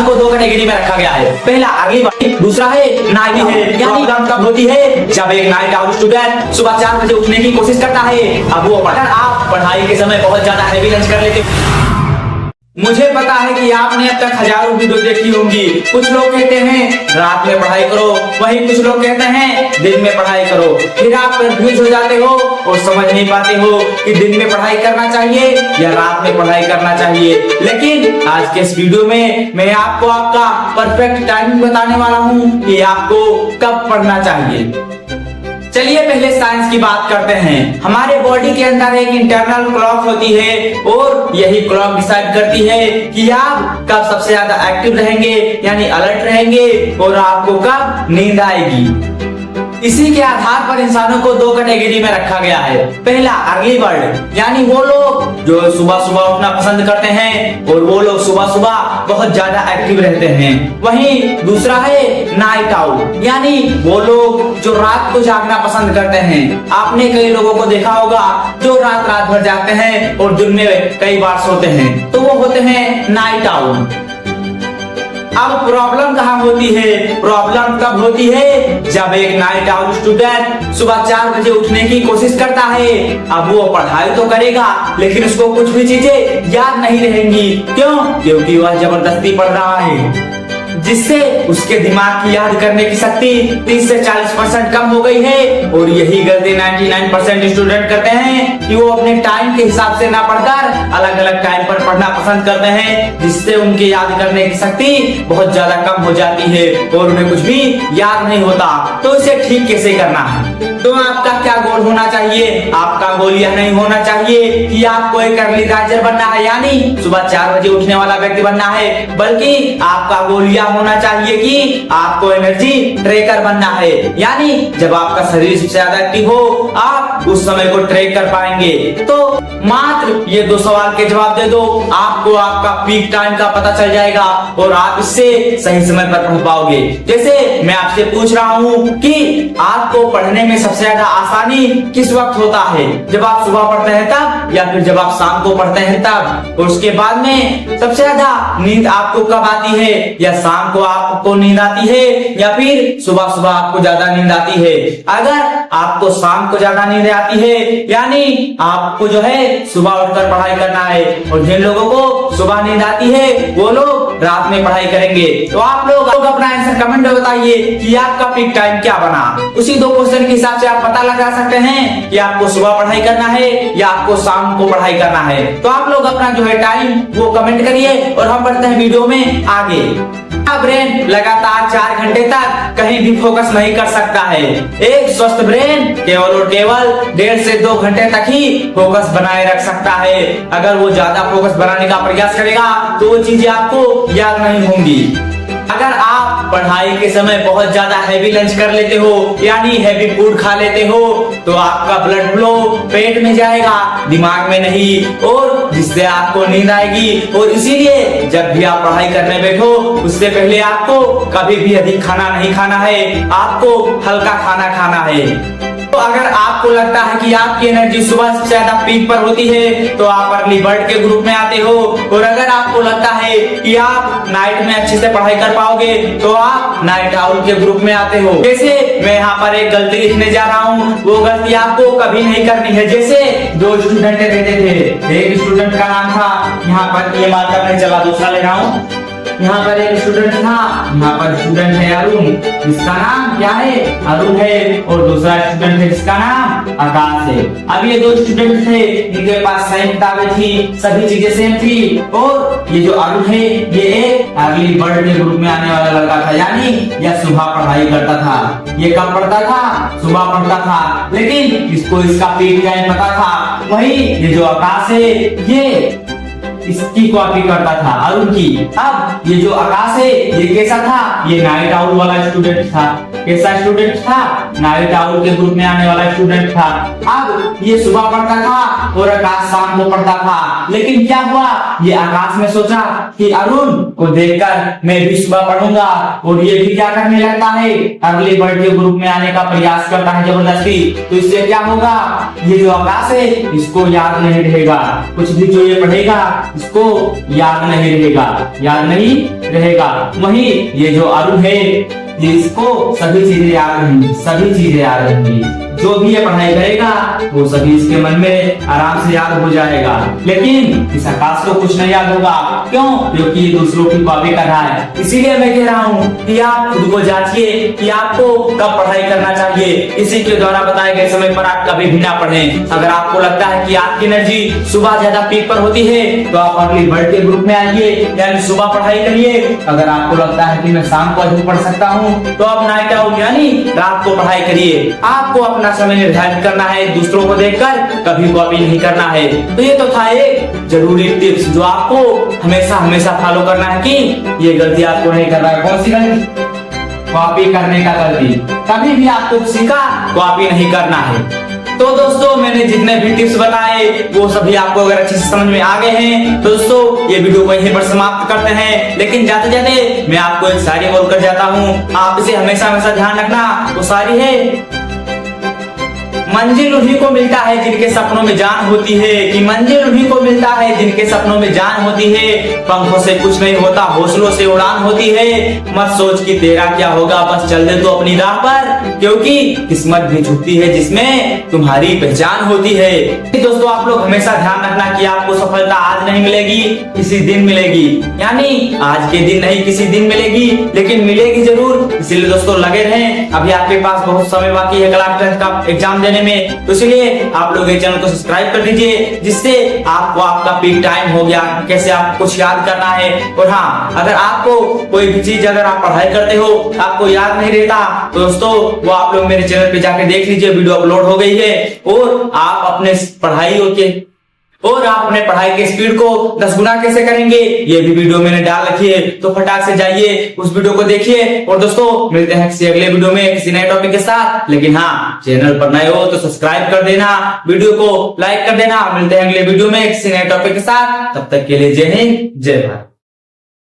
को दो कैटेगरी में रखा गया है। पहला अगली बार, दूसरा है नाइट है। यानी कब होती है? जब एक नाइट आउट स्टूडेंट सुबह 4 बजे उठने की कोशिश करता है। अब वो अगर आप पढ़ाई के समय बहुत ज्यादा हैवी लंच कर लेते हो। मुझे पता है कि आपने अब तक हजारों वीडियो देखी होंगी। कुछ लोग कहते हैं रात में पढ़ाई करो, वहीं कुछ लोग कहते हैं दिन में पढ़ाई करो। फिर आप कंफ्यूज हो जाते हो और समझ नहीं पाते हो कि दिन में पढ़ाई करना चाहिए या रात में पढ़ाई करना चाहिए। लेकिन आज के इस वीडियो में मैं आपको आपका परफेक्ट टाइमिंग बताने वाला हूँ कि आपको कब पढ़ना चाहिए। चलिए पहले साइंस की बात करते हैं। हमारे बॉडी के अंदर एक इंटरनल क्लॉक होती है और यही क्लॉक डिसाइड करती है कि आप कब सबसे ज्यादा एक्टिव रहेंगे, यानी अलर्ट रहेंगे, और आपको कब नींद आएगी। इसी के आधार पर इंसानों को दो कैटेगरी में रखा गया है। पहला अर्ली बर्ड, यानी वो लोग जो सुबह सुबह उठना पसंद करते हैं और वो लोग सुबह सुबह बहुत ज्यादा एक्टिव रहते हैं। वहीं दूसरा है नाइट आउट, यानी वो लोग जो रात को जागना पसंद करते हैं। आपने कई लोगों को देखा होगा जो रात भर जागते हैं और दिन में कई बार सोते हैं, तो वो होते हैं नाइट आउट। अब प्रॉब्लम कहाँ होती है? प्रॉब्लम तब होती है जब एक नाइट आउट स्टूडेंट सुबह 4 बजे उठने की कोशिश करता है। अब वो पढ़ाई तो करेगा लेकिन उसको कुछ भी चीजें याद नहीं रहेंगी। क्यों? क्योंकि वह जबरदस्ती पढ़ रहा है, जिससे उसके दिमाग की याद करने की शक्ति 30 से 40% कम हो गई है। और यही गलती 99% स्टूडेंट करते हैं कि वो अपने टाइम के हिसाब से ना पढ़कर अलग अलग टाइम पर पढ़ना पसंद करते हैं, जिससे उनके याद करने की शक्ति बहुत ज्यादा कम हो जाती है और उन्हें कुछ भी याद नहीं होता। तो इसे ठीक कैसे करना है? तो आपका क्या गोल होना चाहिए? आपका गोल यह नहीं होना चाहिए कि आपको एक अर्ली राइजर बनना है, यानी सुबह 4 बजे उठने वाला व्यक्ति बनना है, बल्कि आपका गोल यह होना चाहिए कि आपको एनर्जी ट्रैकर बनना है। यानी जब आपका शरीर सबसे ज्यादा एक्टिव हो, आप उस समय को ट्रैक कर पाएंगे। तो मात्र ये 2 सवाल के जवाब दे दो, आपको आपका पीक टाइम का पता चल जाएगा और आप इससे सही समय पर पढ़ पाओगे। जैसे मैं आपसे पूछ रहा हूँ कि आपको पढ़ने में सबसे ज्यादा आसानी किस वक्त होता है? जब आप सुबह पढ़ते हैं तब, या फिर जब आप शाम को पढ़ते हैं तब? और उसके बाद में सबसे ज्यादा नींद आपको कब आती है? या शाम को आपको नींद आती है या फिर सुबह सुबह आपको ज्यादा नींद आती है? अगर आपको शाम को ज्यादा नींद आती है, यानी आपको जो है सुबह उठकर पढ़ाई करना है, और जिन लोगों को सुबह नींद आती है वो लोग रात में पढ़ाई करेंगे। तो आप लोग अपना आंसर कमेंट में बताइए कि आपका पीक टाइम क्या बना। उसी 2 क्वेश्चन के हिसाब से आप पता लगा सकते हैं कि आपको सुबह पढ़ाई करना है या आपको शाम को पढ़ाई करना है। तो आप लोग अपना जो है टाइम वो कमेंट करिए और हम बढ़ते हैं वीडियो में आगे। ब्रेन लगातार 4 घंटे तक कहीं भी फोकस नहीं कर सकता है। एक स्वस्थ ब्रेन केवल और केवल 1.5 से 2 घंटे तक ही फोकस बनाए रख सकता है। अगर वो ज्यादा फोकस बनाने का प्रयास करेगा तो वो चीजें आपको याद नहीं होंगी। अगर आप पढ़ाई के समय बहुत ज्यादा हैवी लंच कर लेते हो, यानी हैवी फूड खा लेते हो, तो आपका ब्लड फ्लो पेट में जाएगा, दिमाग में नहीं, और जिससे आपको नींद आएगी। और इसीलिए जब भी आप पढ़ाई करने बैठो उससे पहले आपको कभी भी अधिक खाना नहीं खाना है, आपको हल्का खाना खाना है। तो अगर आपको लगता है कि आपकी एनर्जी सुबह से ज्यादा पीक पर होती है तो आप अर्ली बर्ड के ग्रुप में आते हो, और अगर आपको लगता है कि आप नाइट में अच्छे से पढ़ाई कर पाओगे तो आप नाइट आउट के ग्रुप में आते हो। जैसे मैं यहाँ पर एक गलती लिखने जा रहा हूँ, वो गलती आपको कभी नहीं करनी है। जैसे 2 स्टूडेंट रहते थे, एक स्टूडेंट का नाम था, यहाँ पर ये मार्कर नहीं चला, दूसरा ले रहा हूँ। यहाँ पर एक स्टूडेंट था, यहाँ पर स्टूडेंट है अरुण, जिसका नाम क्या है? अरुण है, और दूसरा स्टूडेंट है जिसका नाम आकाश है। अब ये 2 स्टूडेंट थे, इनके पास सेम किताबें थी, सभी चीजें सेम थी, और ये जो अरुण है ये एक अर्ली बर्ड के ग्रुप में आने वाला लड़का था, यानी यह सुबह पढ़ाई करता था। ये कब पढ़ता था? सुबह पढ़ता था, लेकिन इसको इसका पीक टाइम पता था। वही ये जो आकाश है ये इसकी कॉपी करता था, अरुण की। अब ये जो आकाश है ये कैसा था? ये नाइट आउट वाला स्टूडेंट था। कैसा स्टूडेंट था? नाइट आउट के ग्रुप में आने वाला स्टूडेंट था। अब ये सुबह पढ़ता था और आकाश शाम को पढ़ता था। लेकिन क्या हुआ? ये आकाश ने सोचा कि अरुण को देखकर मैं भी सुबह पढ़ूंगा, और ये भी क्या करने लगता है? अर्ली बर्ड के ग्रुप में आने का प्रयास करता है जबरदस्ती। तो इससे क्या होगा? ये जो आकाश है इसको याद नहीं रहेगा, कुछ भी जो ये पढ़ेगा उसको याद नहीं रहेगा, याद नहीं रहेगा। वहीं ये जो अरुण है, इसको सभी चीजें याद रहेंगी, सभी चीजें याद रहेंगी। जो भी ये पढ़ाई करेगा वो सभी इसके मन में आराम से याद हो जाएगा। लेकिन इस आकाश को कुछ नहीं याद होगा। क्यों? क्योंकि ये दूसरों की कॉपी कर रहा है। इसीलिए मैं कह रहा हूँ कि आप खुद को जांचिए कि आपको कब पढ़ाई करना चाहिए। किसी के द्वारा बताए गए समय पर आप कभी भी ना पढ़ें। अगर आपको लगता है कि आपकी एनर्जी सुबह ज्यादा पीक पर होती है तो आप अर्ली बर्ड के ग्रुप में आइए, यानी सुबह पढ़ाई करिए। अगर आपको लगता है कि मैं शाम को अधिक पढ़ सकता हूँ तो आप नाइट आउट यानी रात को पढ़ाई करिए। आपको अपना समय निर्धारित करना है, दूसरों को देखकर कभी कॉपी नहीं करना है। तो ये तो था एक जरूरी टिप्स जो आपको हमेशा हमेशा फॉलो करना है कि ये गलती आपको नहीं करना है। कौन सी गलती? कॉपी करने का गलती। कभी भी आपको किसी का कॉपी नहीं करना है। तो दोस्तों मैंने जितने भी टिप्स बताए वो सभी आपको अगर अच्छे से समझ में आ गए हैं तो दोस्तों ये वीडियो को यहीं पर समाप्त करते हैं। लेकिन जाते जाते मैं आपको एक शायरी बोलकर जाता हूँ, आप इसे हमेशा हमेशा ध्यान रखना। वो शायरी है, मंजिल उन्हीं को मिलता है जिनके सपनों में जान होती है, कि मंजिल उन्हीं को मिलता है जिनके सपनों में जान होती है। पंखों से कुछ नहीं होता, हौसलों से उड़ान होती है। मत सोच कि तेरा क्या होगा, बस चल दे तो अपनी राह पर, क्योंकि किस्मत भी झुकती है जिसमें तुम्हारी पहचान होती है। दोस्तों आप लोग हमेशा ध्यान रखना कि आपको सफलता आज नहीं मिलेगी, किसी दिन मिलेगी। यानी आज के दिन नहीं, किसी दिन मिलेगी, लेकिन मिलेगी जरूर। इसलिए दोस्तों लगे रहें। अभी आपके पास बहुत समय बाकी है क्लास 10 का एग्जाम देने में, तो इसलिए आप लोग ये चैनल को सब्सक्राइब कर दीजिए, जिससे आपको आपका पीक टाइम हो गया कैसे आपको कुछ याद करना है। और हाँ, अगर आपको कोई भी चीज अगर आप पढ़ाई करते हो आपको याद नहीं रहता तो दोस्तों वो आप लोग मेरे चैनल पे जाके देख लीजिए, वीडियो अपलोड हो गई है। और आप अपने पढ़ाई के स्पीड को 10 गुना कैसे करेंगे ये भी वीडियो मैंने डाल रखी है। तो फटाक से जाइए उस वीडियो को देखिए। और दोस्तों मिलते हैं किसी अगले वीडियो में किसी नए टॉपिक के साथ। लेकिन हाँ, चैनल पर नए हो तो सब्सक्राइब कर देना, वीडियो को लाइक कर देना। मिलते हैं अगले वीडियो में किसी नए टॉपिक के साथ। तब तक के लिए जय हिंद, जय भारत।